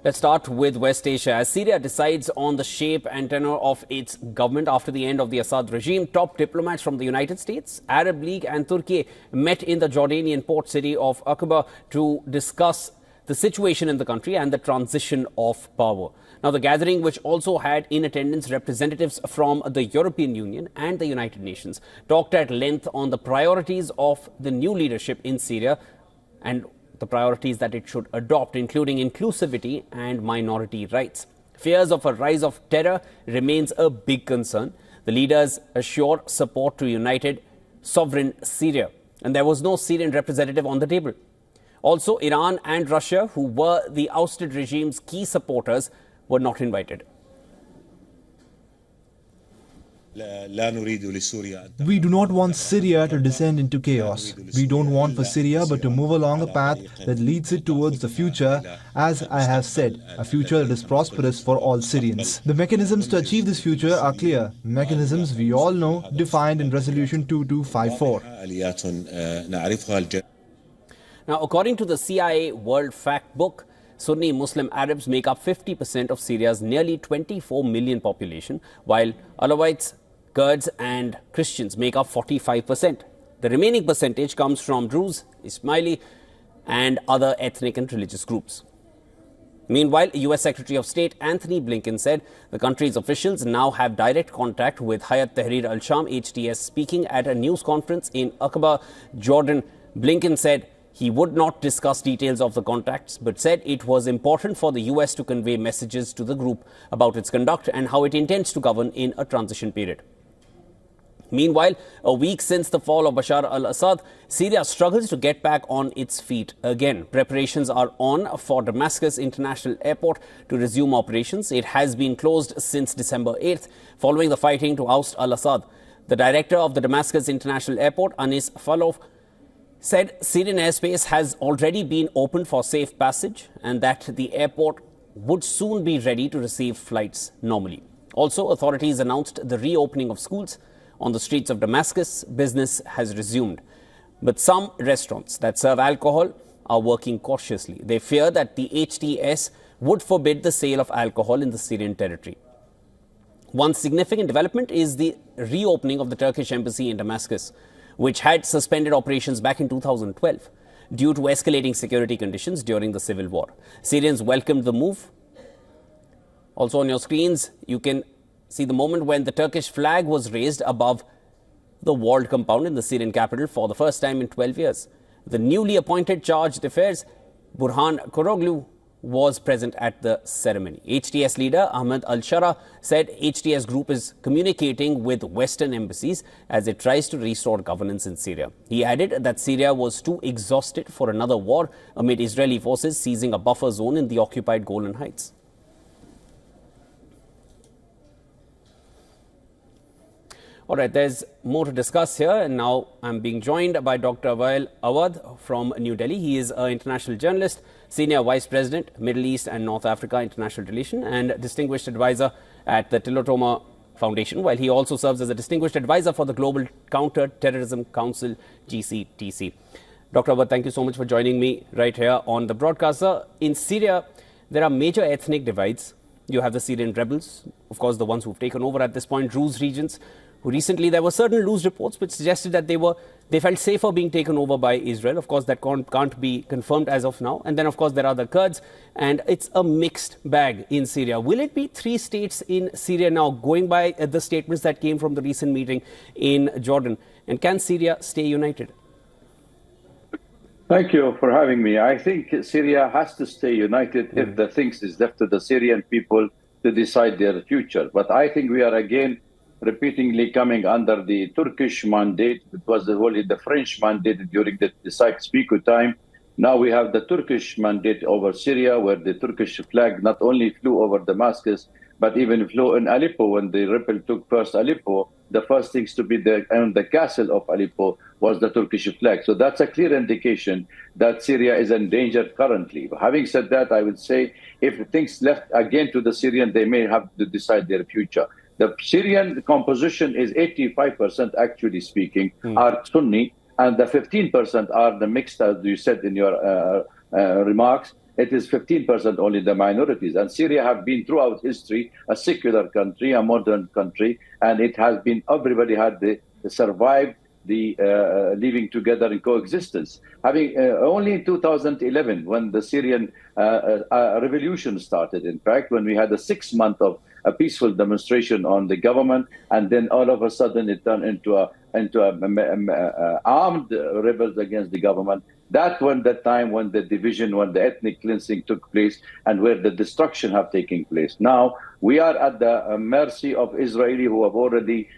Let's start with West Asia. As Syria decides on the shape and tenor of its government after the end of the Assad regime, top diplomats from the United States, Arab League and Turkey met in the Jordanian port city of Aqaba to discuss the situation in the country and the transition of power. Now, the gathering, which also had in attendance representatives from the European Union and the United Nations, talked at length on the priorities of the new leadership in Syria and the priorities that it should adopt, including inclusivity and minority rights. Fears of a rise of terror remains a big concern. The leaders assure support to united, sovereign Syria, and there was no Syrian representative on the table. Also, Iran and Russia, who were the ousted regime's key supporters, were not invited. We do not want Syria to descend into chaos. We don't want for Syria but to move along a path that leads it towards the future, as I have said, a future that is prosperous for all Syrians. The mechanisms to achieve this future are clear. Mechanisms we all know, defined in Resolution 2254. Now, according to the CIA World Fact Book, Sunni Muslim Arabs make up 50% of Syria's nearly 24 million population, while Alawites, Kurds and Christians make up 45%. The remaining percentage comes from Druze, Ismaili and other ethnic and religious groups. Meanwhile, US Secretary of State Anthony Blinken said the country's officials now have direct contact with Hayat Tahrir al-Sham HTS. Speaking at a news conference in Aqaba, Jordan, Blinken said he would not discuss details of the contacts, but said it was important for the US to convey messages to the group about its conduct and how it intends to govern in a transition period. Meanwhile, a week since the fall of Bashar al-Assad, Syria struggles to get back on its feet again. Preparations are on for Damascus International Airport to resume operations. It has been closed since December 8th, following the fighting to oust al-Assad. The director of the Damascus International Airport, Anis Falov, said Syrian airspace has already been opened for safe passage and that the airport would soon be ready to receive flights normally. Also, authorities announced the reopening of schools. On the streets of Damascus, business has resumed. But some restaurants that serve alcohol are working cautiously. They fear that the HTS would forbid the sale of alcohol in the Syrian territory. One significant development is the reopening of the Turkish embassy in Damascus, which had suspended operations back in 2012 due to escalating security conditions during the civil war. Syrians welcomed the move. Also on your screens, you can see the moment when the Turkish flag was raised above the walled compound in the Syrian capital for the first time in 12 years. The newly appointed charge d'affaires, Burhan Koroglu, was present at the ceremony. HTS leader Ahmed Al-Shara said HTS group is communicating with Western embassies as it tries to restore governance in Syria. He added that Syria was too exhausted for another war amid Israeli forces seizing a buffer zone in the occupied Golan Heights. All right, there's more to discuss here, and now I'm being joined by Dr. Wael Awad from New Delhi. He is an international journalist, Senior Vice President, Middle East and North Africa International Relations, and Distinguished Advisor at the Tilotoma Foundation, while he also serves as a Distinguished Advisor for the Global Counter-Terrorism Council, GCTC. Dr. Awad, thank you so much for joining me right here on the broadcast. Sir, in Syria, there are major ethnic divides. You have the Syrian rebels, of course, the ones who've taken over at this point, Druze regions, who recently there were certain loose reports which suggested that they felt safer being taken over by Israel. Of course, that can't be confirmed as of now. And then, of course, there are the Kurds, and it's a mixed bag in Syria. Will it be 3 states in Syria now, going by the statements that came from the recent meeting in Jordan? And can Syria stay united? Thank you for having me. I think Syria has to stay united if the things is left to the Syrian people to decide their future. But I think we are again repeatedly coming under the Turkish mandate. It was only the French mandate during the Sykes-Picot time. Now we have the Turkish mandate over Syria, where the Turkish flag not only flew over Damascus, but even flew in Aleppo. When the rebel took first Aleppo, the first things to be on the castle of Aleppo was the Turkish flag. So that's a clear indication that Syria is endangered currently. But having said that, I would say if things left again to the Syrian, they may have to decide their future. The Syrian composition is 85%, actually speaking, are Sunni, and the 15% are the mixed, as you said in your remarks. it is 15% only the minorities. And Syria have been throughout history a secular country, a modern country, and it has been, everybody had survived the living together in coexistence. Having only in 2011, when the Syrian revolution started, in fact, when we had a 6 month of a peaceful demonstration on the government, and then all of a sudden it turned into armed rebels against the government. That when the time when the division, when the ethnic cleansing took place, and where the destruction have taken place. Now we are at the mercy of Israeli, who have already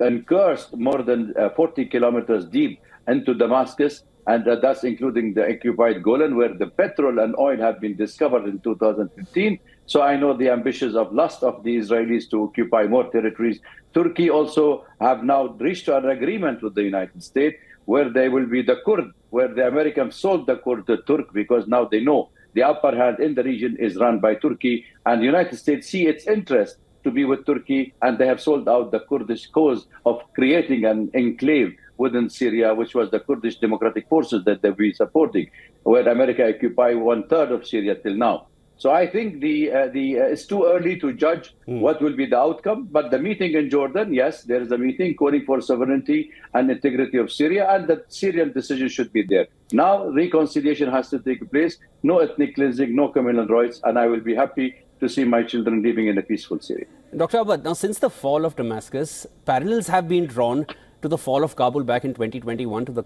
encursed more than 40 kilometers deep into Damascus, and that's including the occupied Golan, where the petrol and oil have been discovered in 2015. So I know the ambitions of lust of the Israelis to occupy more territories. Turkey also have now reached an agreement with the United States, where they will be the Kurd, where the Americans sold the Kurd to Turk, because now they know the upper hand in the region is run by Turkey, and the United States see its interest to be with Turkey, and they have sold out the Kurdish cause of creating an enclave within Syria, which was the Kurdish Democratic Forces that they've been supporting, where America occupied 1/3 of Syria till now. So I think it's too early to judge what will be the outcome. But the meeting in Jordan, yes, there is a meeting calling for sovereignty and integrity of Syria, and the Syrian decision should be there. Now reconciliation has to take place, no ethnic cleansing, no communal rights, and I will be happy to see my children living in a peaceful Syria. Dr. Abad, now since the fall of Damascus, parallels have been drawn to the fall of Kabul back in 2021 to the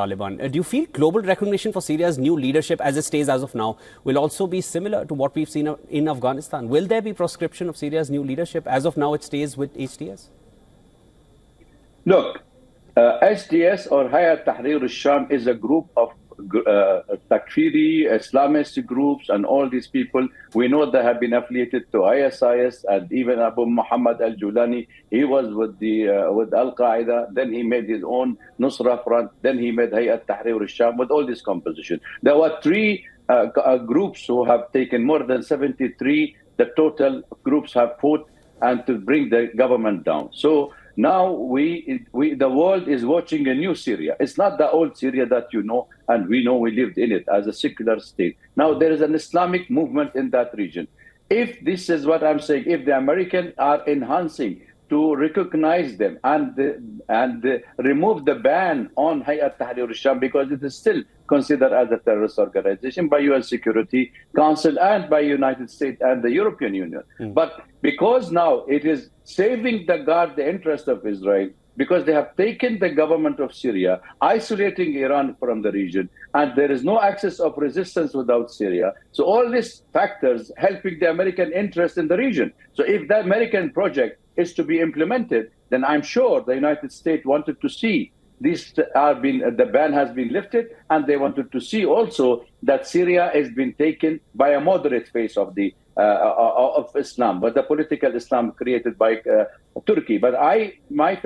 Taliban. Do you feel global recognition for Syria's new leadership as it stays as of now will also be similar to what we've seen in Afghanistan? Will there be proscription of Syria's new leadership as of now it stays with HTS? Look, HTS or Hayat Tahrir al-Sham is a group of Takfiri, Islamist groups, and all these people. We know they have been affiliated to ISIS, and even Abu Muhammad al-Julani, he was with Al-Qaeda, then he made his own Nusra Front, then he made Hayat Tahrir al-Sham with all this composition. There were three groups who have taken more than 73. The total groups have fought and to bring the government down. So now the world is watching a new Syria. It's not the old Syria that you know, and we know we lived in it as a secular state. Now there is an Islamic movement in that region. If this is what I'm saying, if the Americans are enhancing to recognize them and remove the ban on Hayat Tahrir al-Sham, because it is still considered as a terrorist organization by UN Security Council and by United States and the European Union. But because now it is saving the interest of Israel, because they have taken the government of Syria, isolating Iran from the region, and there is no access of resistance without Syria. So all these factors helping the American interest in the region. So if the American project is to be implemented, then I'm sure the United States wanted to see the ban has been lifted, and they wanted to see also that Syria has been taken by a moderate face of Islam, but the political Islam created by Turkey. But my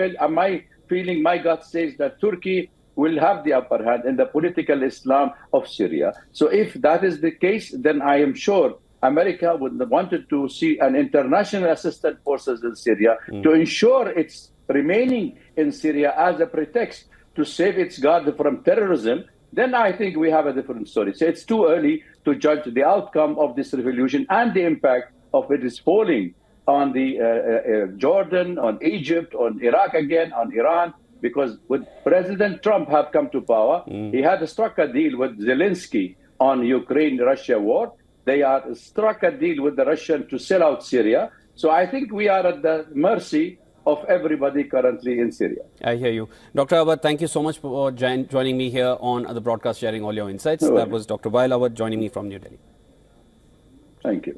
feeling, my gut says that Turkey will have the upper hand in the political Islam of Syria. So if that is the case, then I am sure America would wanted to see an international assistance forces in Syria to ensure its remaining in Syria as a pretext to save its guard from terrorism. Then I think we have a different story. So it's too early to judge the outcome of this revolution and the impact of it is falling on the Jordan, on Egypt, on Iraq again, on Iran. Because when President Trump have come to power, he had struck a deal with Zelensky on Ukraine-Russia war. They are struck a deal with the Russians to sell out Syria. So I think we are at the mercy of everybody currently in Syria. I hear you. Dr. Awad, thank you so much for joining me here on the broadcast, sharing all your insights. That was Dr. WION The World joining me from New Delhi. Thank you.